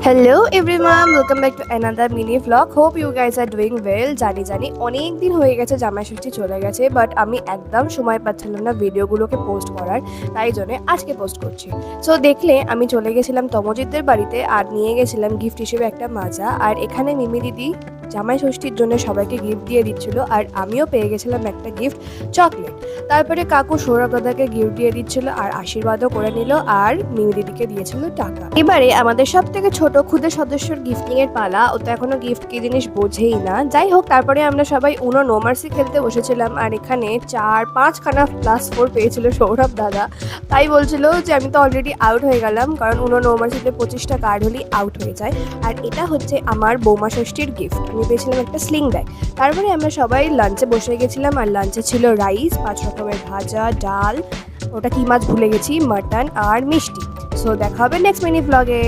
Hello everyone, welcome back to another mini vlog. Hope you guys are doing well. জানি অনেক দিন হয়ে গেছে জামাই ষষ্ঠী চলে গেছে, বাট আমি একদম সময় পাচ্ছিলাম না ভিডিওগুলোকে পোস্ট করার, তাই জন্য আজকে পোস্ট করছি। সো দেখলে আমি চলে গেছিলাম তমজিৎদের বাড়িতে আর নিয়ে গেছিলাম গিফট হিসেবে একটা মাজা। আর এখানে মিমি দিদি জামাই ষষ্ঠীর জন্য সবাইকে গিফট দিয়ে দিচ্ছিল, আর আমিও পেয়ে গেছিলাম একটা গিফট, চকলেট। তারপরে কাকু সৌরভ দাদাকে গিফট দিয়ে দিচ্ছিল আর আশীর্বাদও করে নিল, আর মিমি দিদিকে দিয়েছিল টাকা। এবারে আমাদের সব থেকে ছোট ক্ষুদে সদস্যর গিফটিং এর পালা। ও তো এখনো গিফট কি জিনিস বোঝেই না। যাই হোক, তারপরে আমরা সবাই উনো নোমার্সি খেলতে বসেছিলাম, আর এখানে 4-5 খানা +4 পেয়েছিল সৌরভ দাদা। তাই বলছিল যে আমি তো অলরেডি আউট হয়ে গেলাম, কারণ উনো নোমার্সিতে 25টা কার্ড হলেই আউট হয়ে যায়। আর এটা হচ্ছে আমার বৌমা ষষ্ঠীর গিফট। আমি পেয়েছিলাম একটা স্লিং ব্যাগ। তারপরে আমরা সবাই লাঞ্চে বসে গেছিলাম, আর লাঞ্চে ছিল রাইস, 5 রকমের ভাজা, ডাল, ওটা কি মাছ ভুলে গেছি, মাটন আর মিষ্টি। সো দেখা হবে নেক্সট মিনি ব্লগে।